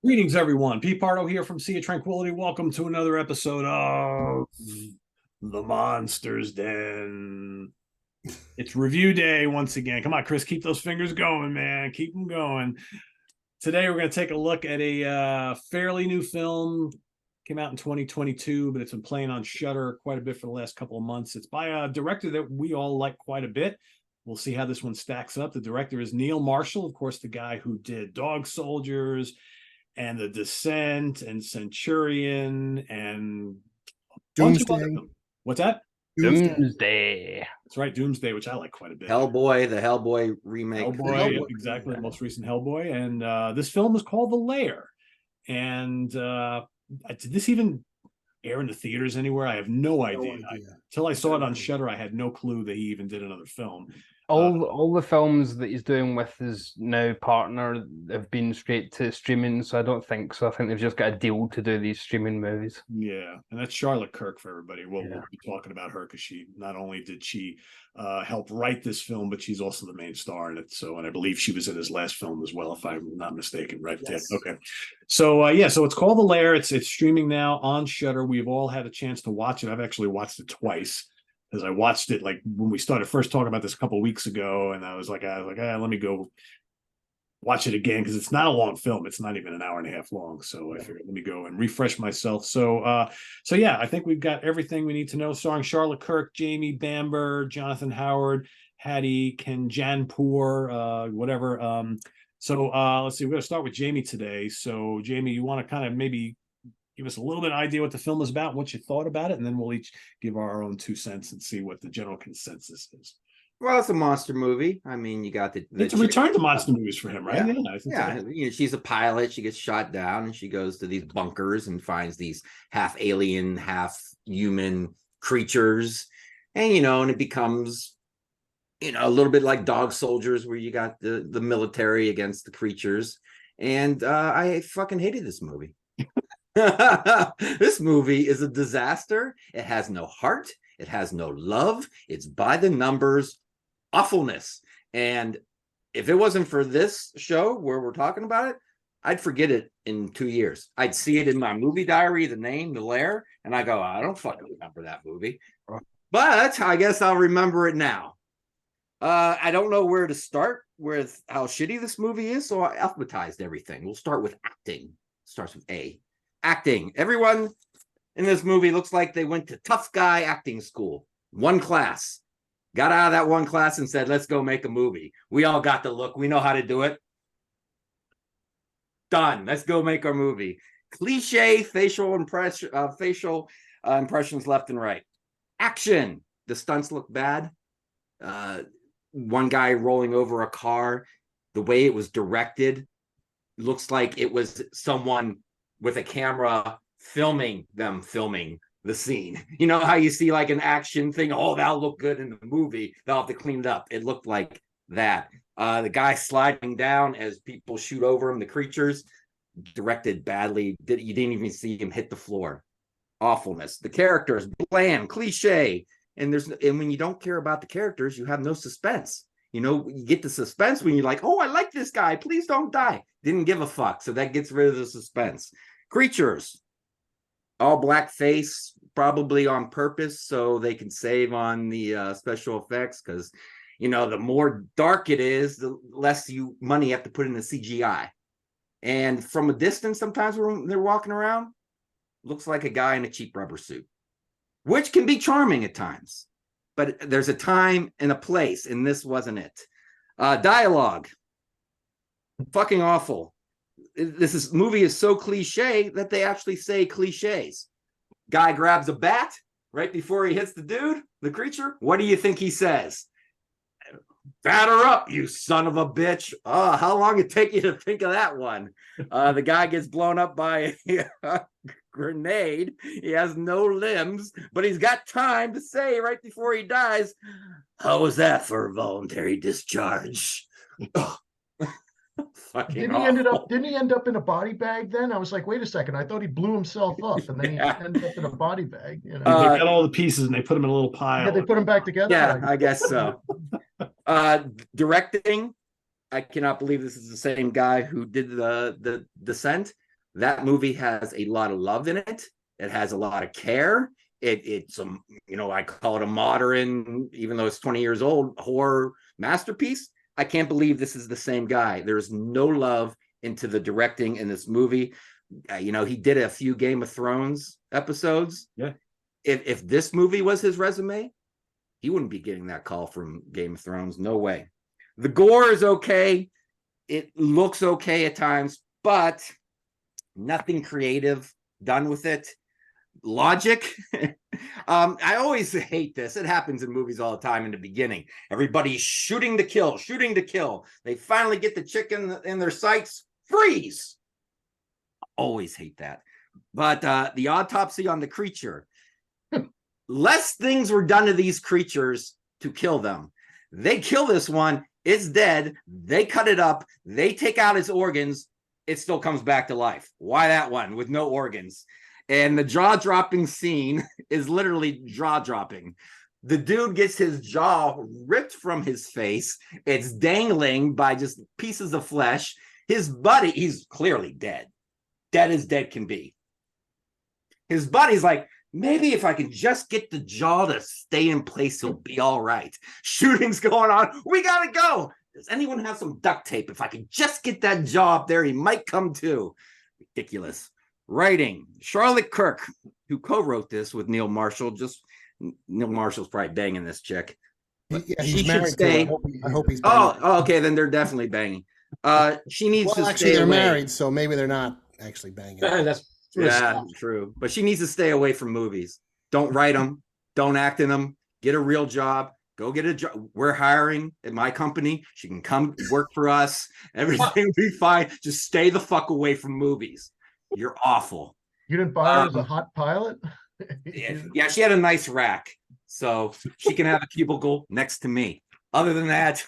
Greetings, everyone. Pardo here from Sea of Tranquility. Welcome to another episode of The Monster's Den. It's review day once again. Come on, Chris, keep those fingers going, man. Keep them going. Today, we're going to take a look at a fairly new film. Came out in 2022, but it's been playing on Shudder quite a bit for the last couple of months. It's by a director that we all like quite a bit. We'll see how this one stacks up. The director is Neil Marshall, of course, the guy who did Dog Soldiers and The Descent and Centurion and a bunch of other films. What's that? Doomsday. That's right, Doomsday, which I like quite a bit. Hellboy, the Hellboy remake. Hellboy, yep, exactly, the most recent Hellboy. And this film is called The Lair. And did this even air in the theaters anywhere? I have no idea. Until I saw it on Shudder, I had no clue that he even did another film. All the films that he's doing with his now partner have been straight to streaming, so I don't think so. I think they've just got a deal to do these streaming movies. Yeah, and that's Charlotte Kirk for everybody. We'll be talking about her because she not only did she help write this film, but she's also the main star in it. So, and I believe she was in his last film as well, if I'm not mistaken. Right? Yes. Yeah. Okay. So so it's called The Lair. It's streaming now on Shudder. We've all had a chance to watch it. I've actually watched it twice. Because I watched it like when we started first talking about this a couple of weeks ago, and I was like, let me go watch it again because it's not a long film. It's not even an hour and a half long. So I figured let me go and refresh myself. So yeah, I think we've got everything we need to know. Starring Charlotte Kirk, Jamie Bamber, Jonathan Howard, Hattie Kanjanpour, whatever. Let's see. We're gonna start with Jamie today. So Jamie, you want to kind of maybe give us a little bit of idea what the film is about, what you thought about it, and then we'll each give our own 2 cents and see what the general consensus is. Well, it's a monster movie. I mean, you got the it's a return to monster movies for him, right? Yeah. You know, she's a pilot. She gets shot down, and she goes to these bunkers and finds these half alien, half human creatures, and it becomes a little bit like Dog Soldiers, where you got the military against the creatures. And I fucking hated this movie. This movie is a disaster. It has no heart. It has no love. It's by the numbers awfulness. And if it wasn't for this show where we're talking about it, I'd forget it in 2 years. I'd see it in my movie diary, the name, The Lair, and I go, I don't fucking remember that movie. But I guess I'll remember it now. I don't know where to start with how shitty this movie is, so I alphabetized everything. We'll start with acting. Starts with A. Acting. Everyone in this movie looks like they went to tough guy acting school. One class. Got out of that one class and said, let's go make a movie. We all got the look. We know how to do it. Done. Let's go make our movie. Cliche facial impressions left and right. Action. The stunts look bad. One guy rolling over a car. The way it was directed looks like it was someone with a camera filming the scene. You know how you see like an action thing? Oh, that'll look good in the movie. They'll have to clean it up. It looked like that. The guy sliding down as people shoot over him, the creatures, directed badly. You didn't even see him hit the floor. Awfulness. The characters, bland, cliche. And when you don't care about the characters, you have no suspense. You get the suspense when you're like, oh, I like this guy. Please don't die. Didn't give a fuck. So that gets rid of the suspense. Creatures, all black face, probably on purpose so they can save on the special effects because, the more dark it is, the less money you have to put in the CGI. And from a distance, sometimes when they're walking around, looks like a guy in a cheap rubber suit, which can be charming at times. But there's a time and a place, and this wasn't it. Dialogue, fucking awful. This movie is so cliche that they actually say cliches. Guy grabs a bat right before he hits the dude, the creature. What do you think he says? Batter up, you son of a bitch. Oh, how long it take you to think of that one? The guy gets blown up by a grenade. He has no limbs, but he's got time to say right before he dies, how was that for voluntary discharge? Didn't he end up in a body bag then? I was like, wait a second, I thought he blew himself up and then he ended up in a body bag. They got all the pieces and they put them in a little pile. Yeah, they put them back together. Yeah, I guess so. Directing, I cannot believe this is the same guy who did the Descent. That movie has a lot of love in it. It has a lot of care. It's I call it a modern, even though it's 20 years old, horror masterpiece. I can't believe this is the same guy. There's no love into the directing in this movie. He did a few Game of Thrones episodes. Yeah. If this movie was his resume, he wouldn't be getting that call from Game of Thrones. No way. The gore is okay. It looks okay at times, but nothing creative done with it. Logic. I always hate this. It happens in movies all the time in the beginning. Everybody's shooting to kill. They finally get the chicken in their sights. Freeze. Always hate that. But the autopsy on the creature. Less things were done to these creatures to kill them. They kill this one. It's dead. They cut it up. They take out its organs. It still comes back to life. Why that one with no organs? And the jaw-dropping scene is literally jaw-dropping. The dude gets his jaw ripped from his face. It's dangling by just pieces of flesh. His buddy, he's clearly dead. Dead as dead can be. His buddy's like, maybe if I can just get the jaw to stay in place, he'll be all right. Shooting's going on. We got to go. Does anyone have some duct tape? If I can just get that jaw up there, he might come to. Ridiculous. Writing. Charlotte Kirk, who co-wrote this with Neil Marshall. Neil Marshall's probably banging this chick. Yeah, She he's should married. stay. I hope he's banging. Oh, okay. Then they're definitely banging. She needs to Actually, stay they're away. married, so maybe they're not actually banging. That's Yeah, true. But she needs to stay away from movies. Don't write them. Don't act in them. Get a real job. Go get a job. We're hiring at my company. She can come work for us. Everything will be fine. Just stay the fuck away from movies. You're awful. You didn't buy her as a hot pilot? Yeah, she had a nice rack. So she can have a cubicle next to me. Other than that,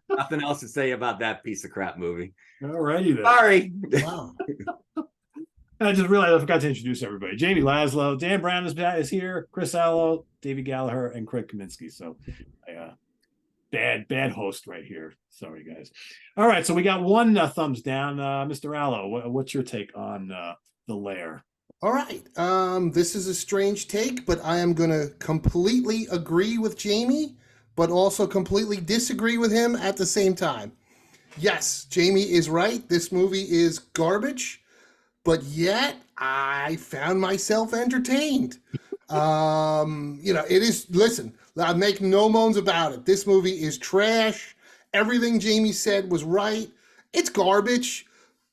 nothing else to say about that piece of crap movie. all righty then. Sorry. Wow. I just realized I forgot to introduce everybody. Jamie Laszlo, Dan Brown is here, Chris Allo, Davy Gallagher, and Craig Kaminsky. So bad host right here. Sorry, guys. All right, so we got one thumbs down. Mr. Allo, what's your take on The Lair? All right. This is a strange take, but I am going to completely agree with Jamie, but also completely disagree with him at the same time. Yes, Jamie is right. This movie is garbage, but yet I found myself entertained. It is, listen, I make no moans about it. This movie is trash. Everything Jamie said was right. It's garbage,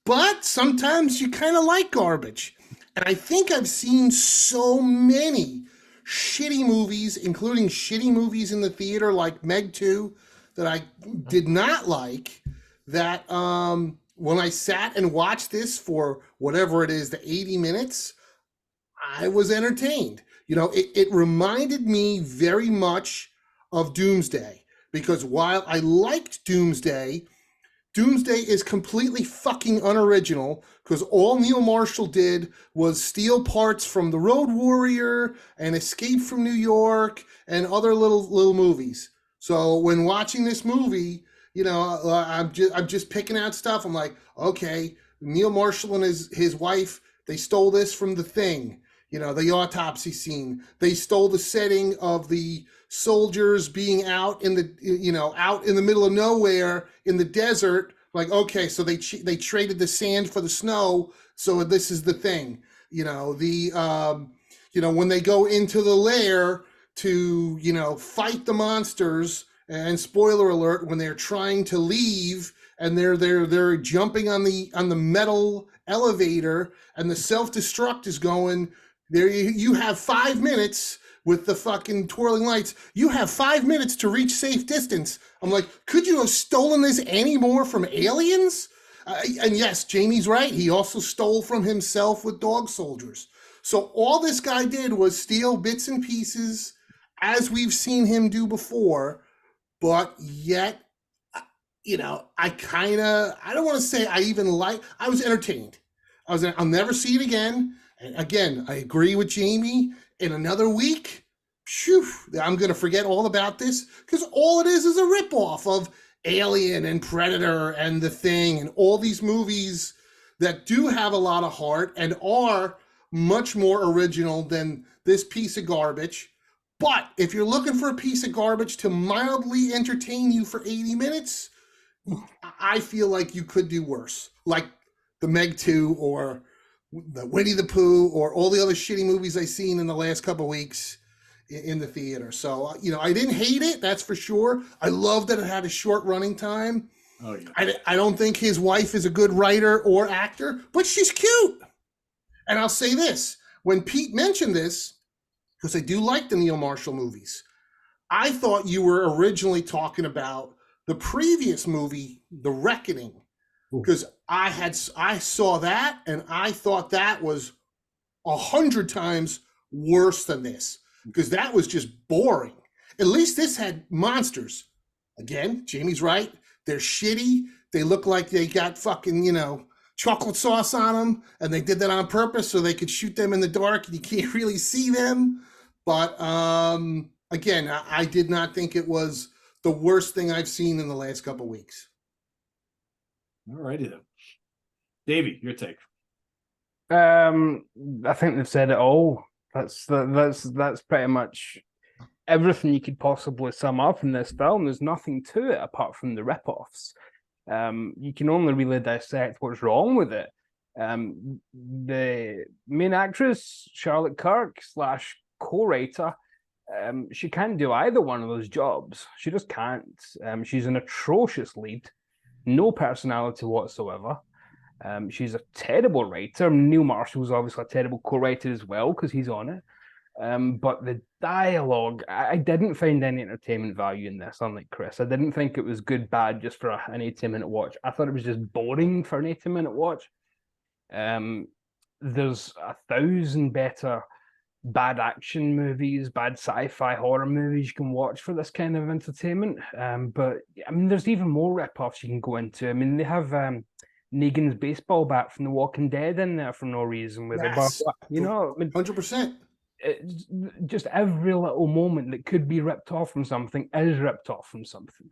but sometimes you kind of like garbage. And I think I've seen so many shitty movies, including shitty movies in the theater like Meg 2 that I did not like, that when I sat and watched this for whatever it is, the 80 minutes, I was entertained. It reminded me very much of Doomsday, because while I liked Doomsday is completely fucking unoriginal, because all Neil Marshall did was steal parts from The Road Warrior and Escape from New York and other little movies. So when watching this movie, I'm just picking out stuff. I'm like, okay, Neil Marshall and his wife, they stole this from The Thing. The autopsy scene. They stole the setting of the soldiers being out in the middle of nowhere in the desert. Like, okay, so they traded the sand for the snow. So this is The Thing. When they go into the lair to, fight the monsters, and spoiler alert, when they're trying to leave and they're jumping on the metal elevator and the self-destruct is going, there you have 5 minutes with the fucking twirling lights. You have 5 minutes to reach safe distance. I'm like, could you have stolen this any more from Aliens? And yes, Jamie's right. He also stole from himself with Dog Soldiers. So all this guy did was steal bits and pieces, as we've seen him do before, but yet, I don't want to say I was entertained. I'll never see it again. And again, I agree with Jamie. In another week, I'm going to forget all about this, because all it is a ripoff of Alien and Predator and The Thing and all these movies that do have a lot of heart and are much more original than this piece of garbage. But if you're looking for a piece of garbage to mildly entertain you for 80 minutes, I feel like you could do worse. Like the Meg 2 or the Winnie the Pooh or all the other shitty movies I've seen in the last couple of weeks in the theater. So, I didn't hate it, that's for sure. I love that it had a short running time. Oh, yeah. I don't think his wife is a good writer or actor, but she's cute. And I'll say this, when Pete mentioned this, because I do like the Neil Marshall movies, I thought you were originally talking about the previous movie, The Reckoning, because I saw that and I thought that was 100 times worse than this, because that was just boring. At least this had monsters. Again, Jamie's right. They're shitty. They look like they got fucking, chocolate sauce on them, and they did that on purpose so they could shoot them in the dark and you can't really see them. But again, I did not think it was the worst thing I've seen in the last couple of weeks. All righty then. Davey, your take. I think they've said it all. That's pretty much everything you could possibly sum up in this film. There's nothing to it apart from the rip-offs. You can only really dissect what's wrong with it. The main actress, Charlotte Kirk / co-writer, she can't do either one of those jobs. She just can't. She's an atrocious lead, no personality whatsoever. She's a terrible writer. Neil Marshall's obviously a terrible co-writer as well because he's on it. But the dialogue, I didn't find any entertainment value in this, unlike Chris. I didn't think it was good, bad just for an 80-minute watch. I thought it was just boring for an 80-minute watch. There's 1,000 better bad action movies, bad sci-fi horror movies you can watch for this kind of entertainment. But I mean, there's even more rip-offs you can go into. I mean, they have Negan's baseball bat from The Walking Dead in there for no reason. With Yes. I mean, 100%. just every little moment that could be ripped off from something is ripped off from something.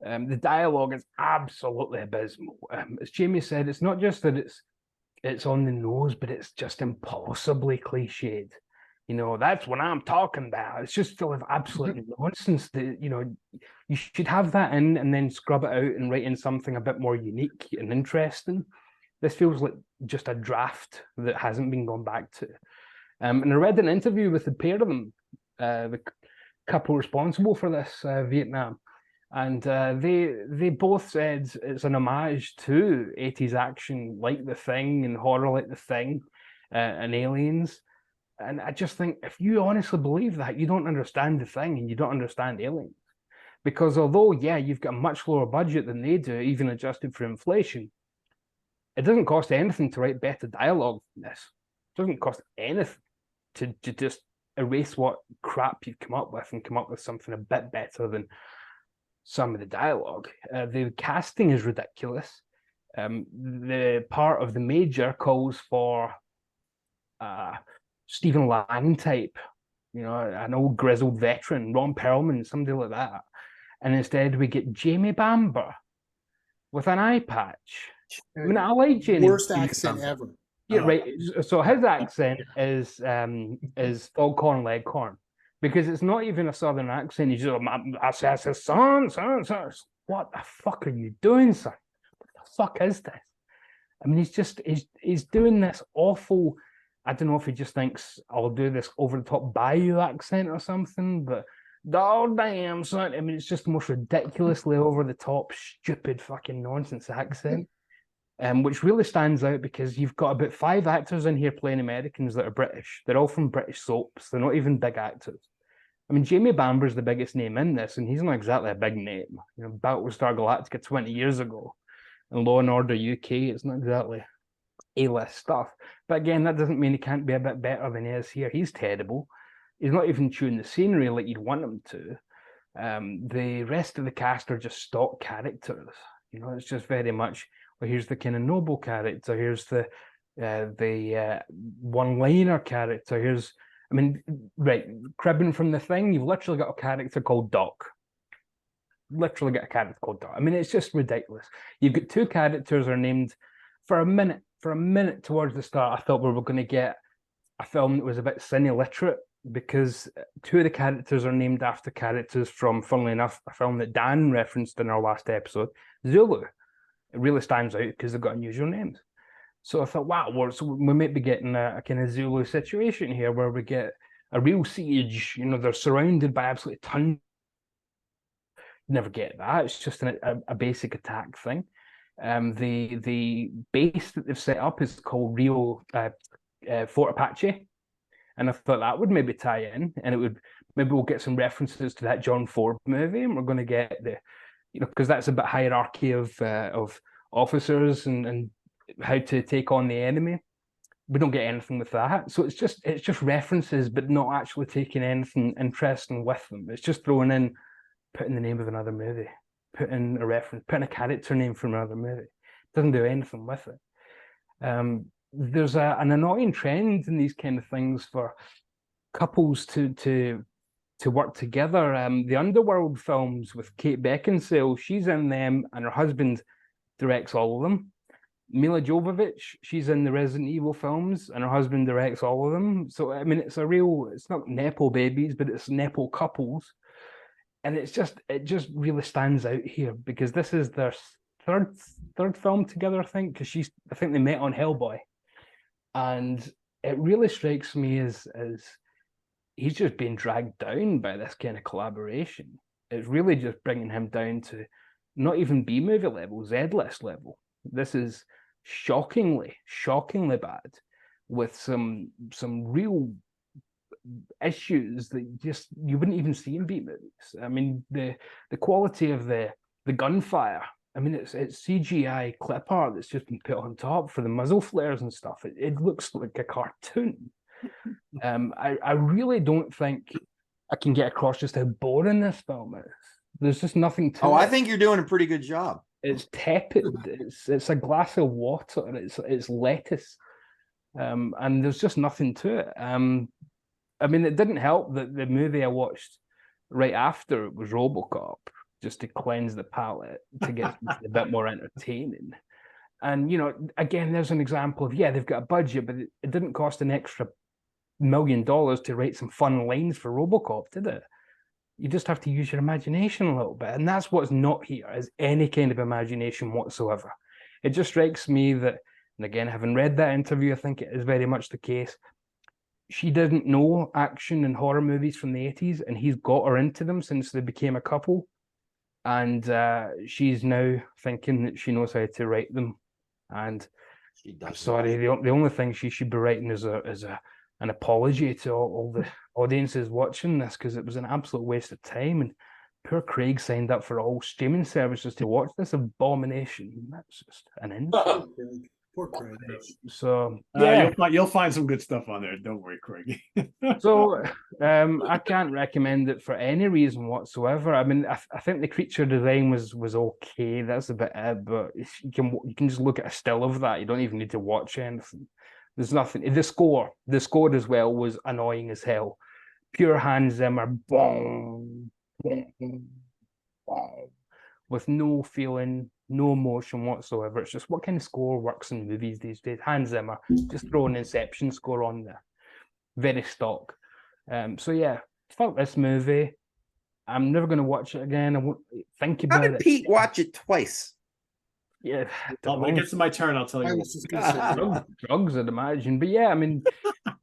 The dialogue is absolutely abysmal. As Jamie said, it's not just that it's on the nose, but it's just impossibly cliched. That's what I'm talking about. It's just full of absolute nonsense that, you should have that in and then scrub it out and write in something a bit more unique and interesting. This feels like just a draft that hasn't been gone back to. And I read an interview with the pair of them, the couple responsible for this, Vietnam, and they both said it's an homage to 80s action like The Thing and horror like The Thing and Aliens. And I just think if you honestly believe that, you don't understand The Thing and you don't understand Aliens. Because although, yeah, you've got a much lower budget than they do, even adjusted for inflation, it doesn't cost anything to write better dialogue than this. It doesn't cost anything to just erase what crap you've come up with and come up with something a bit better than some of the dialogue. The casting is ridiculous. The part of the Major calls for Stephen Lang type, an old grizzled veteran, Ron Perlman, somebody like that. And instead we get Jamie Bamber with an eye patch. I mean, I like Jamie. Worst accent ever. Yeah, right. So his accent is Foghorn Leghorn, because it's not even a southern accent. He's just I said, son. What the fuck are you doing, son? What the fuck is this? I mean, he's doing this awful. I don't know if he just thinks I'll do this over the top Bayou accent or something, but oh damn, son. I mean, it's just the most ridiculously over the top, stupid fucking nonsense accent. Which really stands out because you've got about 5 actors in here playing Americans that are British. They're all from British soaps. They're not even big actors. I mean, Jamie Bamber's the biggest name in this, and he's not exactly a big name. Battlestar Galactica 20 years ago, and Law and Order UK, it's not exactly A-list stuff. But again, that doesn't mean he can't be a bit better than he is here. He's terrible. He's not even chewing the scenery like you'd want him to. The rest of the cast are just stock characters. It's just very much, well, here's the kind of noble character. Here's the one-liner character. Cribbing from The Thing, you've literally got a character called Doc. I mean, it's just ridiculous. You've got 2 characters are named for a minute for a minute towards the start, I thought we were going to get a film that was a bit cine literate, because two of the characters are named after characters from, funnily enough, a film that Dan referenced in our last episode, Zulu. It really stands out because they've got unusual names. So I thought, wow, so we might be getting a kind of Zulu situation here where we get a real siege. You know, they're surrounded by absolutely tons. You never get that. It's just a basic attack thing. The base that they've set up is called Rio Fort Apache. And I thought that would maybe tie in, and it would, maybe we'll get some references to that John Ford movie, and we're going to get the, you know, because that's a bit hierarchy of officers and how to take on the enemy. We don't get anything with that, so it's just references, but not actually taking anything interesting with them. It's just throwing in, putting the name of another movie, putting a reference, putting a character name from another movie. It doesn't do anything with it. There's an annoying trend in these kind of things for couples to work together. The Underworld films with Kate Beckinsale, she's in them, and her husband directs all of them. Mila Jovovich, she's in the Resident Evil films, and her husband directs all of them. So I mean, it's not nepo babies, but it's nepo couples, and it just really stands out here because this is their third film together, I think, because I think they met on Hellboy. And it really strikes me as he's just being dragged down by this kind of collaboration. It's really just bringing him down to not even B-movie level, Z-list level. This is shockingly bad, with some real issues that just you wouldn't even see in B-movies. I mean, the quality of the gunfire. I mean, it's CGI clip art that's just been put on top for the muzzle flares and stuff. It looks like a cartoon. I really don't think I can get across just how boring this film is. There's just nothing to it. I think you're doing a pretty good job. It's tepid. It's a glass of water. It's lettuce, and there's just nothing to it. I mean, it didn't help that the movie I watched right after it was RoboCop, just to cleanse the palate, to get a bit more entertaining. And, you know, again, there's an example of, they've got a budget, but it didn't cost an extra $1 million to write some fun lines for RoboCop, did it? You just have to use your imagination a little bit. And that's what's not here, is any kind of imagination whatsoever. It just strikes me that, and again, having read that interview, I think it is very much the case. She didn't know action and horror movies from the 80s, and he's got her into them since they became a couple. And she's now thinking that she knows how to write them. And I'm sorry, the only thing she should be writing is an apology to all the audiences watching this, because it was an absolute waste of time. And poor Craig signed up for all streaming services to watch this abomination. That's just an insult. Poor Craig. So you'll find some good stuff on there. Don't worry, Craig. So I can't recommend it for any reason whatsoever. I mean, I think the creature design was okay. That's a bit but you can just look at a still of that. You don't even need to watch anything. There's nothing. The score as well was annoying as hell. Pure Hans Zimmer, boom, boom, boom, with no feeling, no emotion whatsoever. It's just, what kind of score works in movies these days? Hans Zimmer, just throw an Inception score on there. Very stock. So yeah, fuck this movie. I'm never going to watch it again. I won't think about it. How did Pete watch it twice? Yeah. When it gets to my turn, I'll tell you. Drugs, I'd imagine. But yeah, I mean,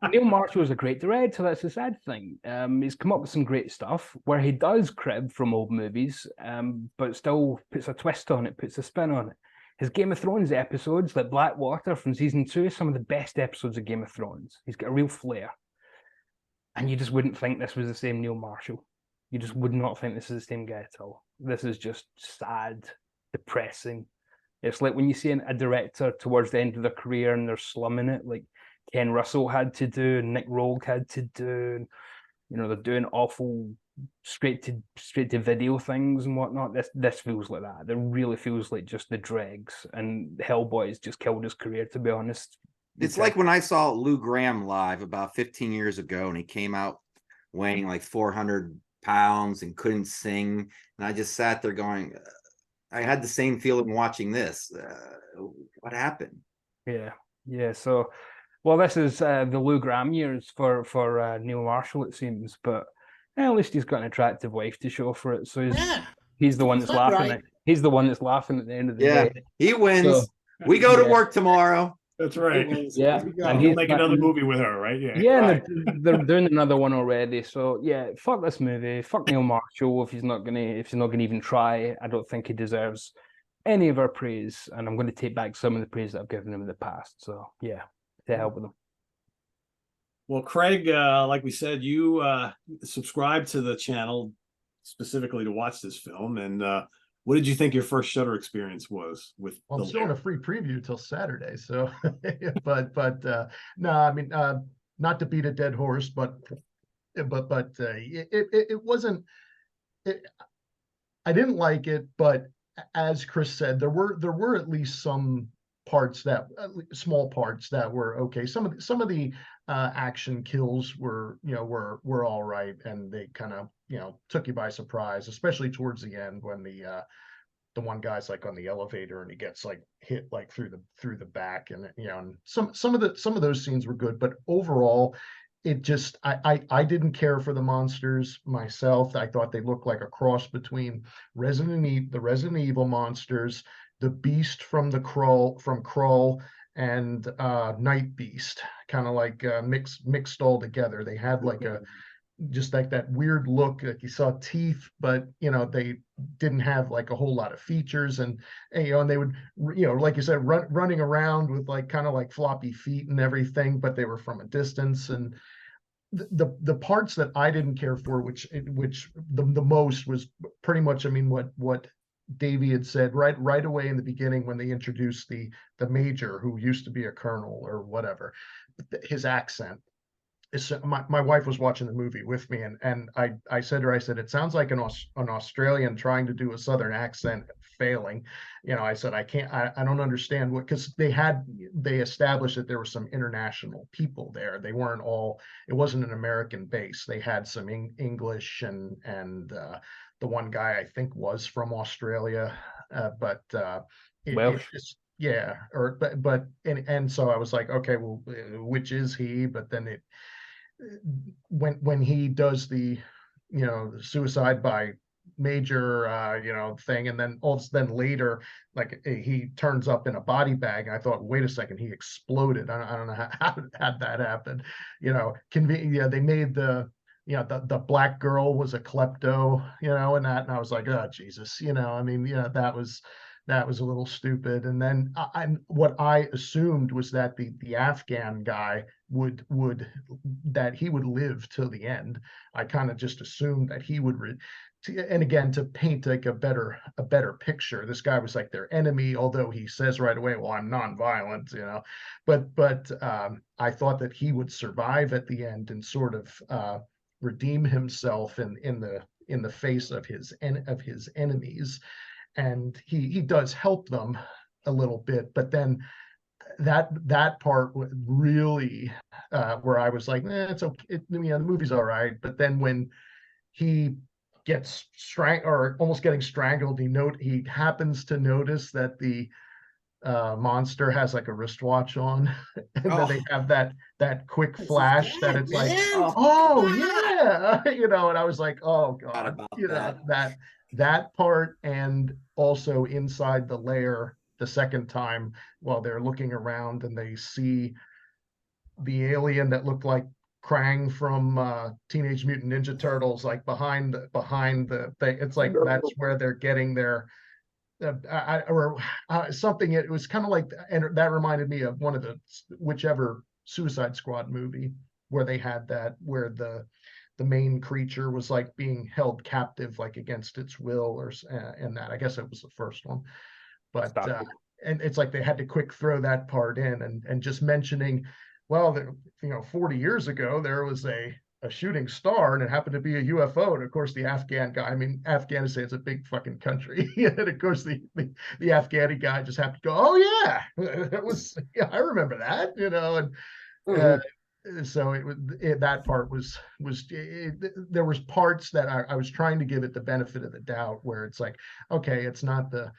Neil Marshall is a great director. That's the sad thing. He's come up with some great stuff where he does crib from old movies, but still puts a twist on it, puts a spin on it. His Game of Thrones episodes, like Blackwater from season 2, some of the best episodes of Game of Thrones. He's got a real flair. And you just wouldn't think this was the same Neil Marshall. You just would not think this is the same guy at all. This is just sad, depressing. It's like when you see a director towards the end of their career and they're slumming it, like Ken Russell had to do and Nick Rogue had to do. And, you know, they're doing awful straight to video things and whatnot. This feels like that. It really feels like just the dregs. And Hellboy's just killed his career, to be honest. It's like when I saw Lou Graham live about 15 years ago, and he came out weighing like 400 pounds and couldn't sing. And I just sat there going, I had the same feeling watching this. What happened? Yeah. Yeah, so well, this is the Lou Graham years for Neil Marshall, it seems, but at least he's got an attractive wife to show for it. So Yeah, he's the one that's sounds laughing right. at he's the one that's laughing at the end of the Yeah, day. he wins. So, We go to yeah. work tomorrow. That's He right. wins. Yeah, There you go. and He'll he's make another movie with her, right? Yeah. yeah, and Right. they're doing another one already. So yeah, fuck this movie. Fuck Neil Marshall if he's not gonna even try. I don't think he deserves any of our praise, and I'm going to take back some of the praise that I've given him in the past. So yeah, to help with him. Well, Craig, like we said, you subscribe to the channel specifically to watch this film. And what did you think your first Shudder experience was with Well, I'm the still in a Lair? free preview till Saturday, so but no, I mean, not to beat a dead horse, but it wasn't. I didn't like it, but as Chris said, there were at least some parts that small parts that were okay. Some of the action kills were all right, and they kind of took you by surprise, especially towards the end when the one guy's like on the elevator and he gets like hit like through the back, and and some of those scenes were good, but overall it just I didn't care for the monsters myself. I thought they looked like a cross between the Resident Evil monsters, the Beast from Krull, and Night Beast, kind of like mixed all together. They had like a just like that weird look, like you saw teeth, but they didn't have like a whole lot of features, and they would like you said, running around with like kind of like floppy feet and everything, but they were from a distance. And the parts that I didn't care for, which the most was pretty much, I mean, what Davy had said right away in the beginning when they introduced the major who used to be a colonel or whatever, his accent. My wife was watching the movie with me, and I said to her, I said, it sounds like an Australian trying to do a Southern accent failing. I said, I don't understand what, because they established that there were some international people there. They weren't all, it wasn't an American base. They had some English, and the one guy I think was from Australia, but it Welsh. just, yeah, or and so I was like, okay, well, which is he? But then when he does the suicide by major thing, and then later, like, he turns up in a body bag, and I thought, wait a second, he exploded. I don't know how that happened. Yeah, they made the black girl was a klepto, and I was like, oh Jesus, I mean, that was a little stupid. And then what I assumed was that the Afghan guy would that he would live till the end. I kind of just assumed that he would and again, to paint like a better picture, this guy was like their enemy, although he says right away, well, I'm nonviolent, but I thought that he would survive at the end and sort of redeem himself in the face of his enemies. And he does help them a little bit, but then that part really, where I was like, it's okay, the movie's all right. But then when he gets strangled, or almost getting strangled, he happens to notice that the monster has like a wristwatch on, and then they have that quick flash that it's like, oh yeah, and I was like, oh god, that part. And also inside the lair the second time, while they're looking around and they see the alien that looked like Krang from Teenage Mutant Ninja Turtles, like behind the thing. It's like that's where they're getting their something. It was kind of like, and that reminded me of one of the whichever Suicide Squad movie where they had that, where the main creature was like being held captive, like against its will, or and that, I guess it was the first one. But and it's like they had to quick throw that part in, and just mentioning, well, 40 years ago there was a shooting star and it happened to be a UFO. And of course the Afghan guy, I mean, Afghanistan is a big fucking country. And of course the Afghani guy just happened to go, oh yeah, that was, yeah, I remember that, and so that part was there was parts that I was trying to give it the benefit of the doubt, where it's like, okay, it's not the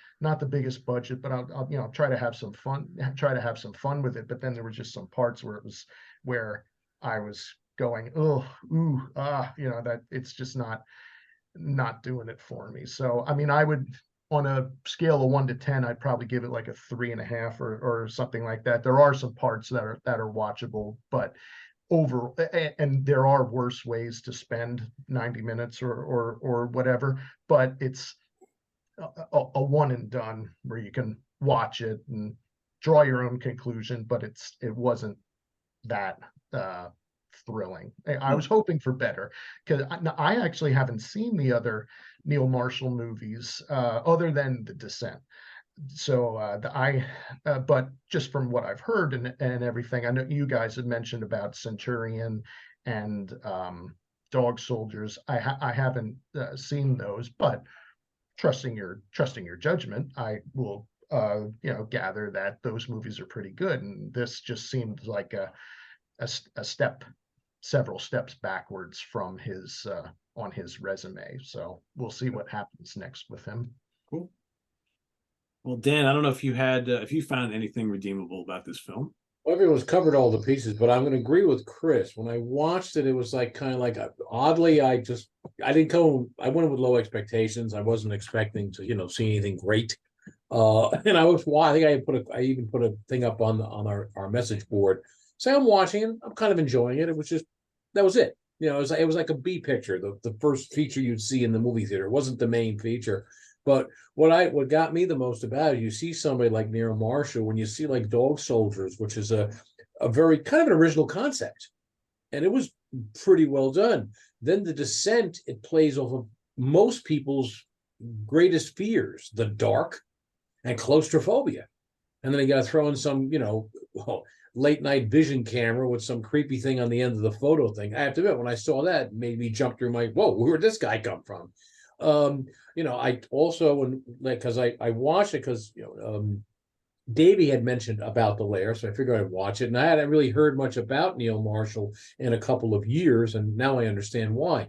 biggest budget, but I'll try to have some fun with it. But then there were just some parts where I was going, oh, ooh, that it's just not doing it for me. So I mean, I would, on a scale of 1 to 10, I'd probably give it like a 3.5 or something like that. There are some parts that are watchable, but and there are worse ways to spend 90 minutes or whatever, but it's a one and done where you can watch it and draw your own conclusion, but it wasn't that thrilling. I was hoping for better, because I actually haven't seen the other Neil Marshall movies other than The Descent. So but just from what I've heard and everything, I know you guys had mentioned about Centurion and Dog Soldiers. I haven't seen those, but trusting your judgment, I will gather that those movies are pretty good, and this just seemed like a step, several steps backwards from his on his resume. So we'll see what happens next with him. Cool. Well, Dan, I don't know if you found anything redeemable about this film. Well, everyone's covered all the pieces, but I'm going to agree with Chris. When I watched it, it was like kind of like oddly, I went in with low expectations. I wasn't expecting to, see anything great. And I think I even put a thing up on our message board. So I'm watching it. I'm kind of enjoying it. It was that was it. It was like a B picture, the first feature you'd see in the movie theater. It wasn't the main feature. But what got me the most about it, you see somebody like Neil Marshall, when you see like Dog Soldiers, which is a very kind of an original concept, and it was pretty well done. Then The Descent, it plays off of most people's greatest fears, the dark and claustrophobia. And then you got to throw in some, late night vision camera with some creepy thing on the end of the photo thing. I have to admit, when I saw that, it made me jump through my, whoa, where did this guy come from? I also, because I watched it because Davy had mentioned about the Lair, so I figured I'd watch it, and I hadn't really heard much about Neil Marshall in a couple of years, and now I understand why.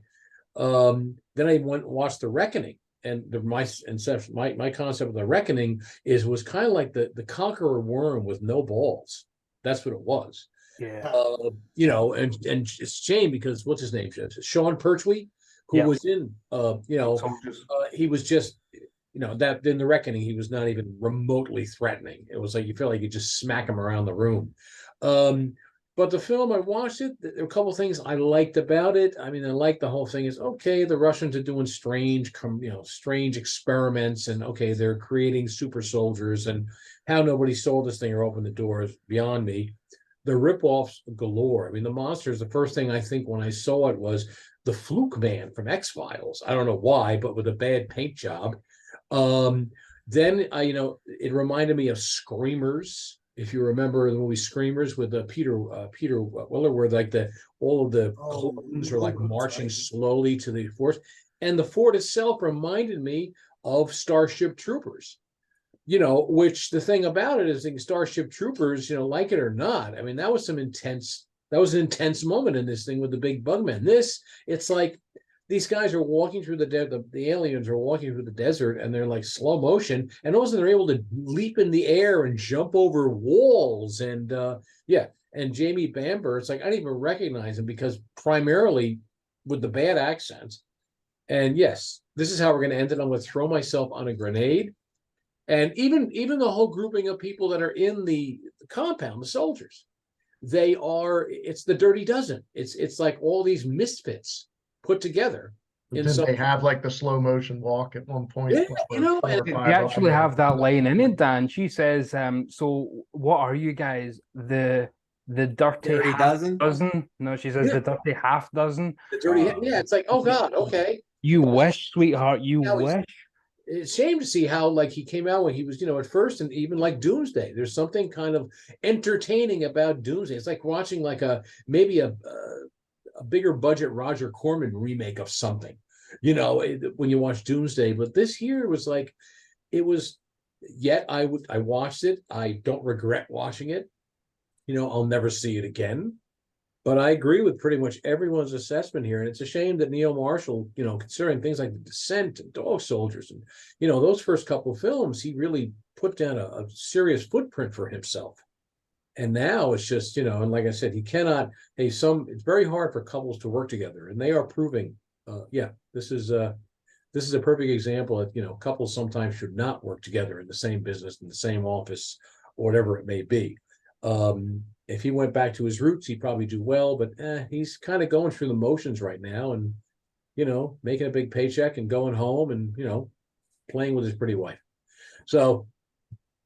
Then I went and watched The Reckoning, and my concept of The Reckoning was kind of like the conqueror worm with no balls. That's what it was. Yeah. And it's a shame because what's his name? Sean Pertwee, who was in, he was just, that in The Reckoning, he was not even remotely threatening. It was like you feel like you just smack him around the room. But the film, I watched it. There were a couple of things I liked about it. I mean, I liked the whole thing is, okay, the Russians are doing strange experiments, and okay, they're creating super soldiers, and how nobody sold this thing or opened the doors beyond me. The ripoffs galore. I mean, the monsters, the first thing I think when I saw it was the Fluke Man from X-Files. I don't know why, but with a bad paint job. Then it reminded me of Screamers. If you remember the movie Screamers with Peter Weller, where like all of the clones are like marching slowly to the force, and the fort itself reminded me of Starship Troopers. Which the thing about it is, Starship Troopers, like it or not, I mean, that was an intense moment in this thing with the big bugman. It's like these guys are walking through the aliens are walking through the desert, and they're like slow motion, and all of a sudden they're able to leap in the air and jump over walls. And and Jamie Bamber, it's like I didn't even recognize him because primarily with the bad accents. And yes, this is how we're going to end it. I'm going to throw myself on a grenade. And even the whole grouping of people that are in the compound, the soldiers, it's the Dirty Dozen. It's like all these misfits put together. Didn't they have like the slow motion walk at one point? Yeah, they actually have that line in it, Dan. She says, so what are you guys? The dirty half dozen? No, she says the dirty half dozen. The dirty, it's like, oh God, okay. You wish, sweetheart, you wish. It's a shame to see how like he came out when he was, at first, and even like Doomsday. There's something kind of entertaining about Doomsday. It's like watching like maybe a bigger budget Roger Corman remake of something, when you watch Doomsday. But this here was like, I watched it. I don't regret watching it. I'll never see it again. But I agree with pretty much everyone's assessment here, and it's a shame that Neil Marshall, considering things like The Descent and Dog Soldiers, and those first couple of films, he really put down a serious footprint for himself. And now it's just, and like I said, he cannot. It's very hard for couples to work together, and they are proving. This is a perfect example that couples sometimes should not work together in the same business, in the same office, or whatever it may be. If he went back to his roots, he'd probably do well, but he's kind of going through the motions right now, and making a big paycheck and going home and playing with his pretty wife. So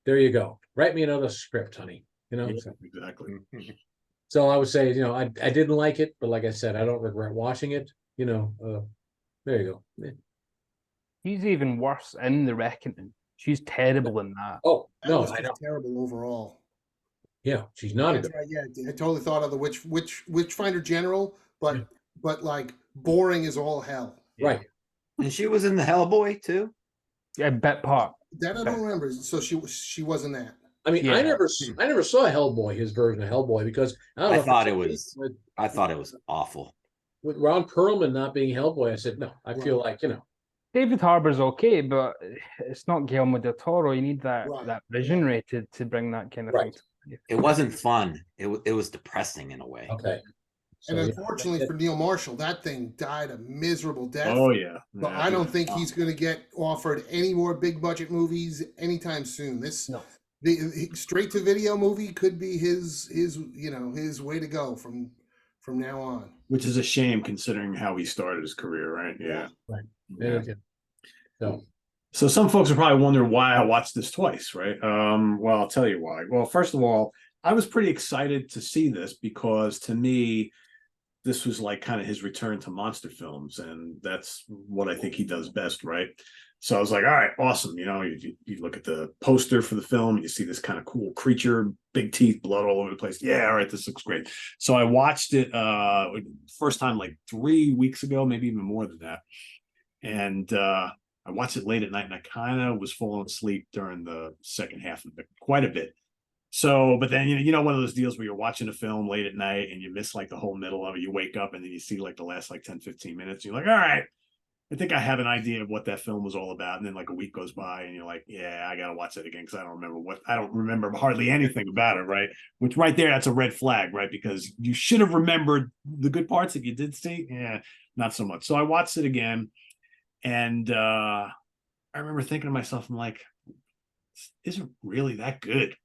there you go. Write me another script, honey. Yeah, exactly. So I would say, I didn't like it, but like I said, I don't regret watching it. There you go. Yeah. She's even worse in The Reckoning. She's terrible in that. Oh That no, was I just know. terrible overall. Yeah, she's not. That's right. Yeah, I totally thought of the Witchfinder General, but like boring as all hell. Right. And she was in the Hellboy too. Yeah, bit part. That I don't remember. So she wasn't that. I mean, Yeah. I never saw Hellboy, his version of Hellboy, because I don't know. I thought it was awful. With Ron Perlman not being Hellboy, I said no. I feel like David Harbour's okay, but it's not Guillermo del Toro. You need that Right. that visionary to bring that kind of Right. thing. It wasn't fun. It was depressing in a way. Okay. So, And yeah. unfortunately for Neil Marshall, that thing died a miserable death. Oh yeah. But I don't think he's going to get offered any more big budget movies anytime soon. The straight to video movie could be his way to go from now on. Which is a shame considering how he started his career, right? Yeah. Right. Yeah. Yeah. So some folks are probably wondering why I watched this twice, right? Well, I'll tell you why. Well, first of all, I was pretty excited to see this because to me, this was like kind of his return to monster films, and that's what I think he does best, right? So I was like, all right, awesome. You look at the poster for the film, and you see this kind of cool creature, big teeth, blood all over the place. Yeah, all right, this looks great. So I watched it first time like 3 weeks ago, maybe even more than that. And I watched it late at night, and I kind of was falling asleep during the second half of it quite a bit. So, but then, one of those deals where you're watching a film late at night and you miss like the whole middle of it. You wake up and then you see like the last like 10, 15 minutes. You're like, all right, I think I have an idea of what that film was all about. And then like a week goes by and you're like, yeah, I got to watch that again because I don't remember hardly anything about it, right? Which right there, that's a red flag, right? Because you should have remembered the good parts that you did see. Yeah, not so much. So I watched it again. And I remember thinking to myself, I'm like, this isn't really that good.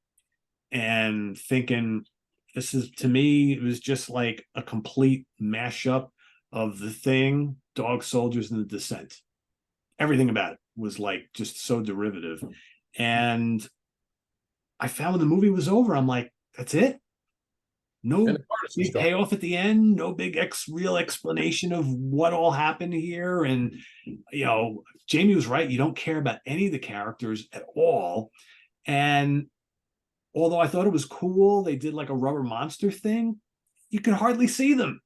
And thinking, this is, to me, it was just like a complete mashup of The Thing, Dog Soldiers, and The Descent. Everything about it was like just so derivative. And I found when the movie was over, I'm like, that's it? No big payoff at the end, no big real explanation of what all happened here. And, Jamie was right. You don't care about any of the characters at all. And although I thought it was cool, they did like a rubber monster thing, you could hardly see them.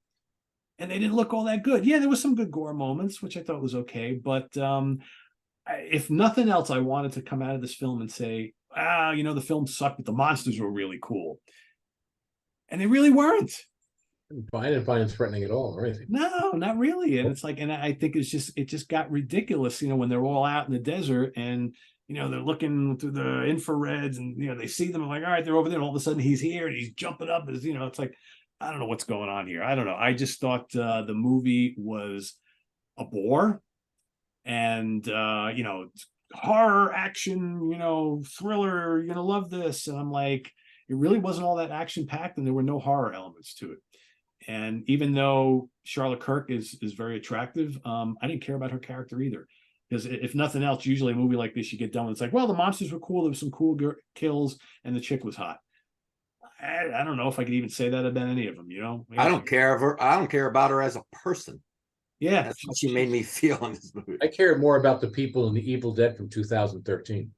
And they didn't look all that good. Yeah, there was some good gore moments, which I thought was okay. But if nothing else, I wanted to come out of this film and say, the film sucked, but the monsters were really cool. And they really weren't. I didn't find it threatening at all or anything. No, not really. And it's like, and I think it just got ridiculous, when they're all out in the desert and, they're looking through the infrareds and, they see them. I'm like, all right, they're over there. And all of a sudden he's here and he's jumping up. As it's like, I don't know what's going on here. I don't know. I just thought the movie was a bore and, horror, action, thriller, you're going to love this. And I'm like, it really wasn't all that action packed and there were no horror elements to it. And even though Charlotte Kirk is very attractive, I didn't care about her character either. Because if nothing else, usually a movie like this, you get done with, it's like, well, the monsters were cool. There was some cool kills and the chick was hot. I don't know if I could even say that about any of them, I don't care I don't care about her as a person. Yeah. That's what she made me feel in this movie. I care more about the people in The Evil Dead from 2013.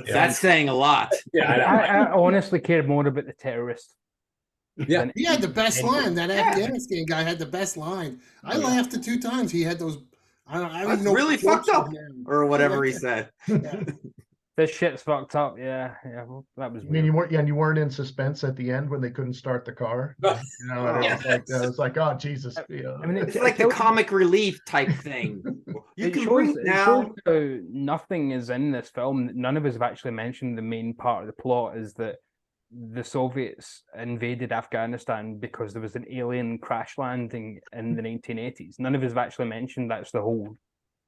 That's saying a lot. Yeah, I honestly cared more about the terrorist. Yeah, He had the best line. That Afghanistan guy had the best line. I laughed the 2 times he had those. I don't even know. Really fucked up, now. or whatever he said. Yeah. This shit's fucked up. Yeah, well, that was I mean, weird. you weren't in suspense at the end when they couldn't start the car. You know, and it was like, oh Jesus. I mean, It's like the comic relief type thing. You can breathe now. It shows how nothing is in this film. None of us have actually mentioned the main part of the plot is that the Soviets invaded Afghanistan because there was an alien crash landing in the 1980s. None of us have actually mentioned that's the whole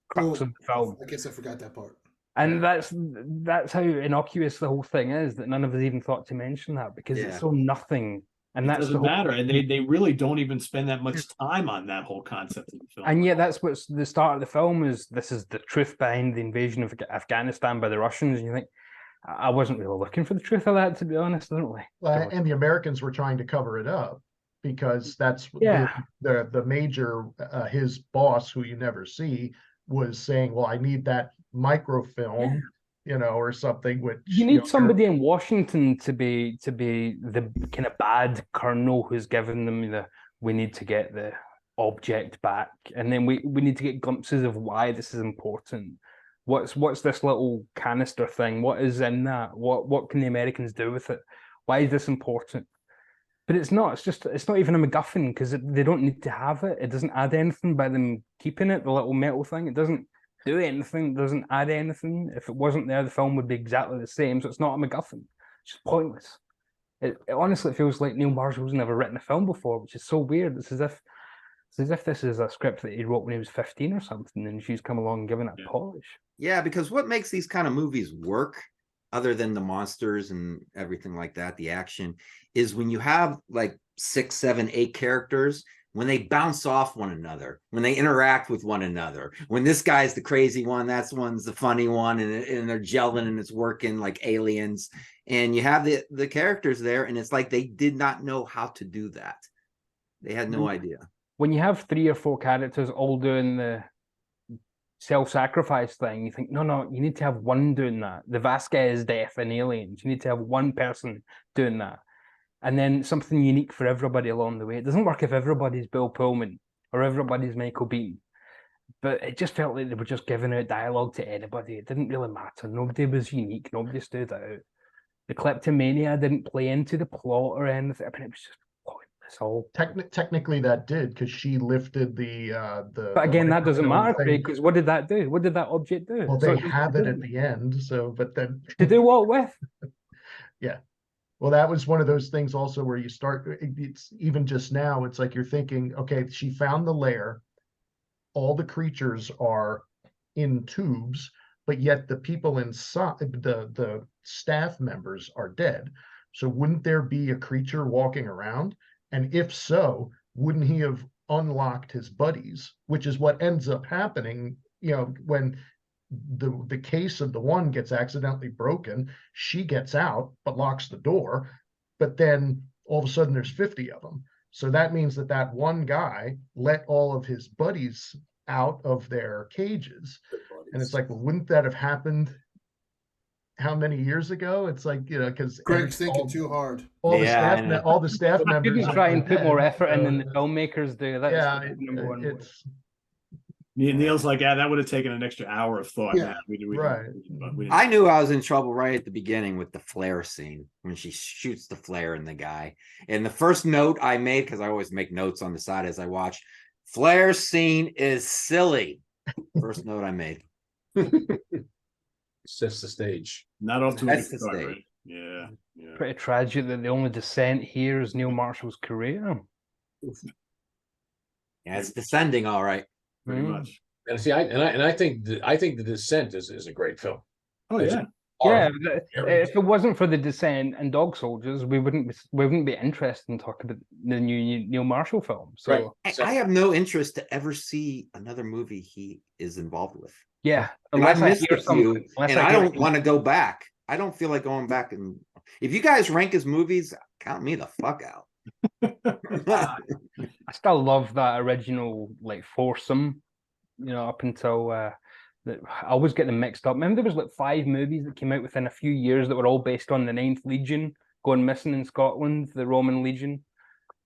crux of the film. I guess I forgot that part. And that's how innocuous the whole thing is, that none of us even thought to mention that, because it's so nothing. And that doesn't matter. And they really don't even spend that much time on that whole concept of the film. And yet that's what's the start of the film is. This is the truth behind the invasion of Afghanistan by the Russians. And you think, I wasn't really looking for the truth of that, to be honest, I don't really. Well, and the Americans were trying to cover it up because that's the major, his boss, who you never see, was saying, well, I need that microfilm, you know, or something. Which you need somebody in Washington to be the kind of bad colonel who's given them we need to get the object back, and then we need to get glimpses of why this is important. What's this little canister thing? What is in that? What can the Americans do with it? Why is this important? But it's not. It's not even a MacGuffin because they don't need to have it. It doesn't add anything by them keeping it. The little metal thing. It doesn't do anything. It doesn't add anything. If it wasn't there, the film would be exactly the same. So it's not a MacGuffin. It's just pointless. It honestly feels like Neil Marshall's never written a film before, which is so weird. It's as if this is a script that he wrote when he was 15 or something, and she's come along and given it a polish. Yeah, because what makes these kind of movies work, other than the monsters and everything like that, the action, is when you have like 6, 7, 8 characters, when they bounce off one another, when they interact with one another, when this guy's the crazy one, that's one's the funny one, and they're gelling and it's working like aliens, and you have the characters there, and it's like they did not know how to do that. They had no idea. When you have 3 or 4 characters all doing the self-sacrifice thing, you think, no, you need to have one doing that. The Vasquez death in Aliens, you need to have one person doing that. And then something unique for everybody along the way. It doesn't work if everybody's Bill Pullman or everybody's Michael Bean. But it just felt like they were just giving out dialogue to anybody. It didn't really matter. Nobody was unique. Nobody stood out. The kleptomania didn't play into the plot or anything. I mean, it was just pointless. All technically that did, because she lifted the. But again, that doesn't matter, because what did that do? What did that object do? Well, they have it at the end. So, but then to do what with? Yeah. Well, that was one of those things also where you start, it's even just now, it's like you're thinking, okay, she found the lair. All the creatures are in tubes, but yet the people inside, the staff members are dead. So wouldn't there be a creature walking around? And if so, wouldn't he have unlocked his buddies, which is what ends up happening, you know, when the case of the one gets accidentally broken, she gets out but locks the door, but then all of a sudden there's 50 of them. So that means that one guy let all of his buddies out of their cages. And it's like, well, wouldn't that have happened how many years ago? It's like, you know, because Greg's thinking too hard. All the staff members didn't try and put more effort in than the filmmakers do. That's it's Neil's like, that would have taken an extra hour of thought. Yeah, I knew I was in trouble right at the beginning with the flare scene when she shoots the flare in the guy. And the first note I made, because I always make notes on the side as I watch, flare scene is silly. First note I made. Sets the stage. Not off to a good start, right? Yeah. Pretty tragic that the only dissent here is Neil Marshall's career. Yeah, it's descending, all right. Pretty much. And see, I think the Descent is a great film. Oh yeah. Yeah, if it wasn't for the Descent and Dog Soldiers, we wouldn't be interested in talking about the new Neil Marshall film. So right. I have no interest to ever see another movie he is involved with. Yeah, unless I missed a few, and I don't want to go back. I don't feel like going back. And if you guys rank his movies, count me the fuck out. I still love that original like foursome, you know, up until I always get them mixed up. Remember, there was like 5 movies that came out within a few years that were all based on the 9th Legion going missing in Scotland, the Roman Legion.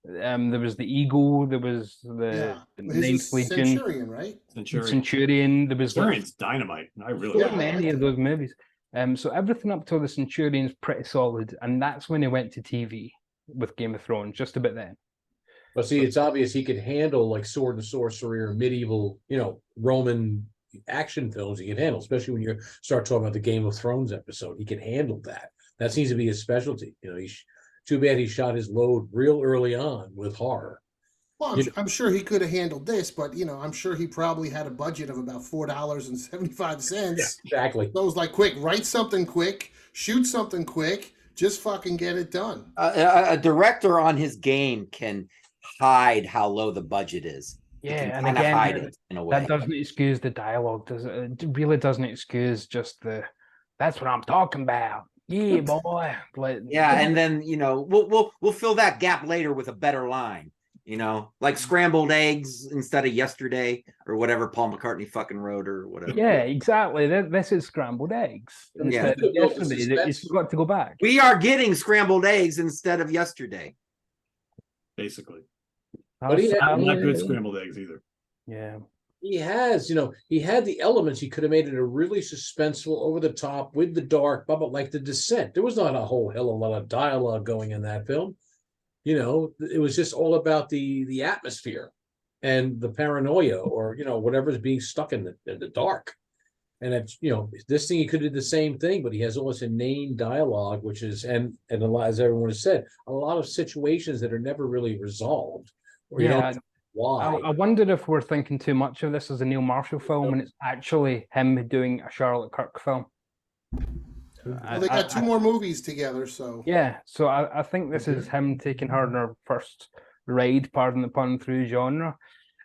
There was the Eagle, there was the 9th Legion, Centurion, right? Centurion. There was Centurion's dynamite. I really so many of those movies. So everything up till the Centurion's pretty solid, and that's when he went to TV with Game of Thrones, just about then. But see, it's obvious he could handle like sword and sorcery or medieval, Roman action films. He can handle, especially when you start talking about the Game of Thrones episode. He can handle that. That seems to be his specialty. Too bad he shot his load real early on with horror. Well, I'm sure he could have handled this, but I'm sure he probably had a budget of about $4.75. Yeah, exactly. So it was like, quick, write something quick, shoot something quick, just fucking get it done. A director on his game can hide how low the budget is. Yeah, and again, hide it in a way. That doesn't excuse the dialogue, does it? It really doesn't excuse just that's what I'm talking about. Yeah, boy. And then we'll fill that gap later with a better line. Like scrambled eggs instead of yesterday or whatever Paul McCartney fucking wrote or whatever. Yeah, exactly. This is scrambled eggs. Instead of yesterday, it's got to go back. We are getting scrambled eggs instead of yesterday. Basically. But not good scrambled eggs either. Yeah. He has, he had the elements. He could have made it a really suspenseful, over the top, with the dark, but like The Descent. There was not a whole hell of a lot of dialogue going in that film. It was just all about the atmosphere and the paranoia, or whatever's being stuck in the dark. And it's this thing, he could do the same thing, but he has almost inane dialogue, which is and a lot, as everyone has said, a lot of situations that are never really resolved. Or why? I wondered if we're thinking too much of this as a Neil Marshall film, and it's actually him doing a Charlotte Kirk film. Well, they got two more movies together, so yeah. So I think this is him taking her on her first ride, pardon the pun, through genre,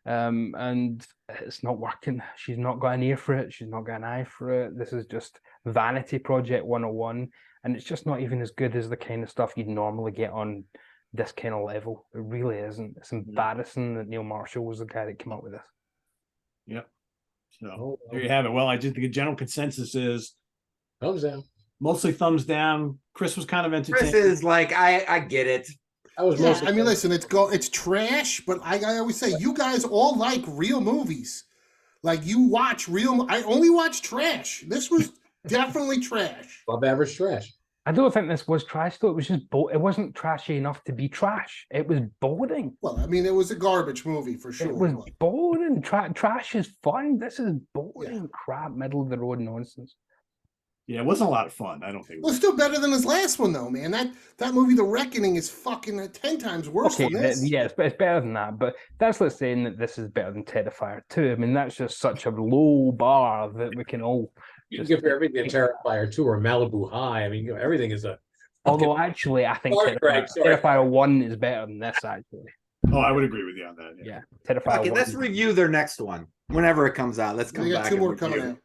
and it's not working. She's not got an ear for it. She's not got an eye for it. This is just vanity project 101, and it's just not even as good as the kind of stuff you'd normally get on this kind of level. It really isn't. It's embarrassing that Neil Marshall was the guy that came up with this. Yep. So there you have it. Well, I just think the general consensus is thumbs down. Mostly thumbs down. Chris was kind of entertaining. Chris is like, I get it. I mean, listen, it's trash, but I always say, you guys all like real movies. Like, you watch I only watch trash. This was definitely trash. Above average trash. I don't think this was trash, though. It was just it wasn't trashy enough to be trash. It was boring. Well, I mean, it was a garbage movie for sure. It was boring. Trash is fun. This is boring crap, middle of the road nonsense. Yeah, it wasn't a lot of fun. I don't think. Well, it's still better than his last one, though, man. That movie, The Reckoning, is fucking 10 times worse than this. Yeah, it's better than that. But that's like saying that this is better than Terrifier 2. I mean, that's just such a low bar that we can all. You can give everything a Terrifier 2 or Malibu High. I mean, everything is a. Although, actually, I think Terrifier 1 is better than this, actually. Oh, I would agree with you on that. Yeah, Terrifier 1. Let's review their next one whenever it comes out. Let's come back. Two more coming out.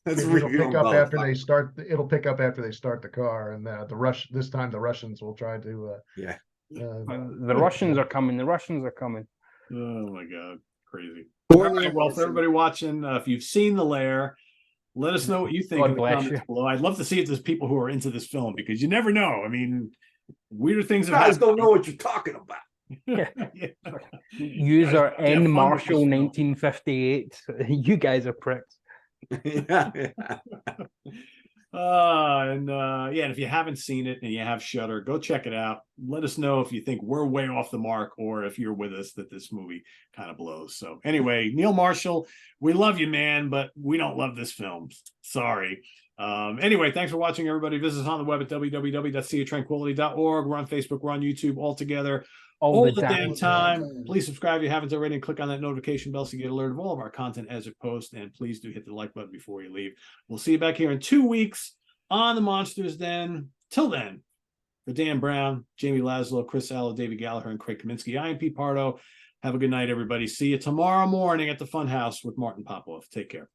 It'll pick up after they start. It'll pick up after they start the car, and this time the Russians will try to. The Russians are coming. The Russians are coming. Oh my God, crazy! All right, well, for everybody watching, if you've seen The Lair, let us know what you think in the comments below. I'd love to see if there's people who are into this film, because you never know. I mean, weirder things have happened. You guys don't know what you're talking about. Yeah. User neilmarshall 1958. You guys are pricks. And if you haven't seen it and you have Shudder, go check it out. Let us know if you think we're way off the mark, or if you're with us that this movie kind of blows. So anyway, Neil Marshall, we love you, man, but we don't love this film. Sorry. Anyway, thanks for watching, everybody. Visit us on the web at www.seaoftranquility.org. We're on Facebook, we're on YouTube, all together. All the damn time. Please subscribe if you haven't already, and click on that notification bell so you get alerted of all of our content as it posts. And please do hit the like button before you leave. We'll see you back here in 2 weeks on the Monsters Den. Till then, for Dan Brown, Jamie Laszlo, Chris Allo, Davy Gallagher, and Craig Kaminsky, I am Pete Pardo. Have a good night, everybody. See you tomorrow morning at the Funhouse with Martin Popoff. Take care.